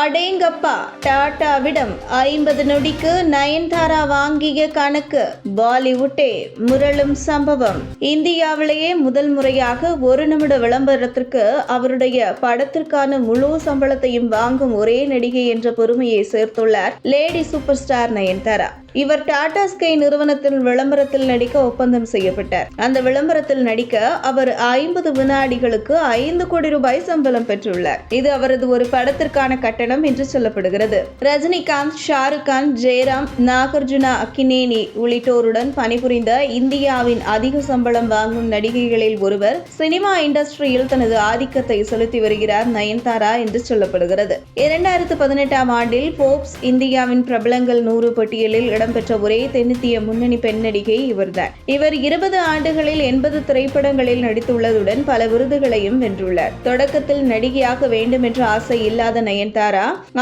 அடேங்கப்பா, டாடாவிடம் 50 நொடிக்கு நயன்தாரா வாங்கிய கணக்கு. பாலிவுட்டே முரளும் சம்பவம். இந்தியாவிலேயே முதல் முறையாக 1 நிமிட விளம்பரத்திற்கு அவருடைய படத்திற்கான முழு சம்பளத்தையும் வாங்கும் ஒரே நடிகை என்ற பெருமையை சேர்த்துள்ளார் லேடி சூப்பர் ஸ்டார் நயன்தாரா. இவர் டாடா ஸ்கை நிறுவனத்தில் விளம்பரத்தில் நடிக்க ஒப்பந்தம் செய்யப்பட்டார். அந்த விளம்பரத்தில் நடிக்க அவர் 50 வினாடிகளுக்கு 5 கோடி ரூபாய் சம்பளம் பெற்றுள்ளார். இது அவரது ஒரு படத்திற்கான கட்டணம் என்று சொல்லப்படுகிறது. ரஜினிகாந்த், ஷாருக் கான், ஜெயராம், நாகார்ஜுனா, அக்கினேனி உள்ளிட்டோருடன் பணிபுரிந்த இந்தியாவின் அதிக சம்பளம் வாங்கும் நடிகைகளில் ஒருவர். சினிமா இண்டஸ்ட்ரியில் தனது ஆதிக்கத்தை செலுத்தி வருகிறார் நயன்தாரா என்று சொல்லப்படுகிறது. 2018ஆம் ஆண்டில் போர்ப்ஸ் இந்தியாவின் பிரபலங்கள் 100 பட்டியலில் இடம்பெற்ற ஒரே தென்னிந்திய முன்னணி பெண் நடிகை இவர்தான். இவர் 20 ஆண்டுகளில் 80 திரைப்படங்களில் நடித்துள்ளதுடன் பல விருதுகளையும் வென்றுள்ளார். தொடக்கத்தில் நடிகையாக வேண்டும் என்ற ஆசை இல்லாத நயன்தாரா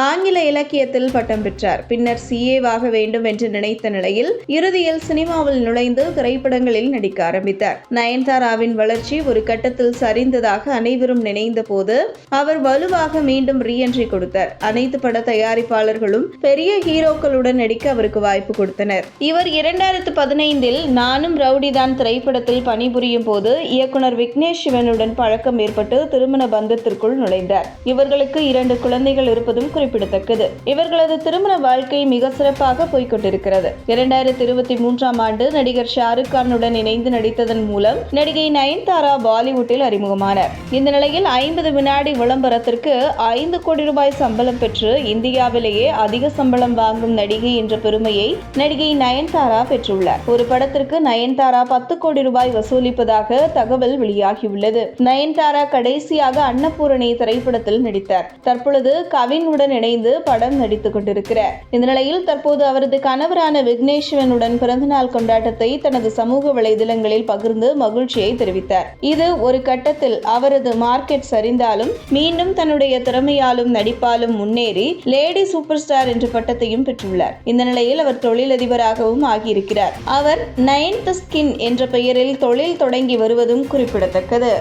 ஆங்கில இலக்கியத்தில் பட்டம் பெற்றார். பின்னர் CA-வாக வேண்டும் என்று நினைத்த நிலையில் இறுதியில் சினிமாவில் நுழைந்து திரைப்படங்களில் நடிக்க ஆரம்பித்தார். நயன்தாராவின் வளர்ச்சி ஒரு கட்டத்தில் சரிந்ததாக அனைவரும் நினைந்த போது அவர் வலுவாக மீண்டும் ரீஎன்ட்ரி கொடுத்தார். அனைத்து பட தயாரிப்பாளர்களும் பெரிய ஹீரோக்களுடன் நடிக்க அவருக்கு வாய்ப்பு கொடுத்தனர். இவர் 2015இல் நானும் ரவுடிதான் திரைப்படத்தில் பணிபுரியும் போது இயக்குனர் விக்னேஷ் சிவனுடன் பழக்கம் ஏற்பட்டு திருமண பந்தத்திற்குள் நுழைந்தார். இவர்களுக்கு 2 குழந்தைகள் இருப்பதும் குறிப்பிடத்தக்கது. இவர்களது திருமண வாழ்க்கை மிக சிறப்பாக போய்கொண்டிருக்கிறது. 2023ஆம் ஆண்டு நடிகர் ஷாருக் கானுடன் இணைந்து நடித்ததன் மூலம் நடிகை நயன்தாரா பாலிவுட்டில் அறிமுகமானார். இந்த நிலையில் 50 வினாடி விளம்பரத்திற்கு 5 கோடி ரூபாய் சம்பளம் பெற்று இந்தியாவிலேயே அதிக சம்பளம் வாங்கும் நடிகை என்ற பெருமையை நடிகை நயன்தாரா பெற்றுள்ளார். ஒரு படத்திற்கு நயன்தாரா 10 கோடி ரூபாய் வசூலிப்பதாக தகவல் வெளியாகியுள்ளது. நயன்தாரா கடைசியாக அன்னபூரணி திரைப்படத்தில் நடித்தார். தற்பொழுது கவினுடன் இணைந்து படம் நடித்துக் கொண்டிருக்கிறார். இந்த நிலையில் தற்போது அவரது கணவரான விக்னேஷ் சிவனுடன் பிறந்தநாள் கொண்டாட்டத்தை தனது சமூக வலைதளங்களில் பகிர்ந்து மகிழ்ச்சியை தெரிவித்தார். இது ஒரு கட்டத்தில் அவரது மார்க்கெட் சரிந்தாலும் மீண்டும் தன்னுடைய திறமையாலும் நடிப்பாலும் முன்னேறி லேடி சூப்பர் ஸ்டார் என்ற பட்டத்தையும் பெற்றுள்ளார். இந்த நிலையில் அவர் தொழிலதிபராகவும் ஆகியிருக்கிறார். அவர் 9th ஸ்கின் என்ற பெயரில் தொழில் தொடங்கி வருவதும் குறிப்பிடத்தக்கது.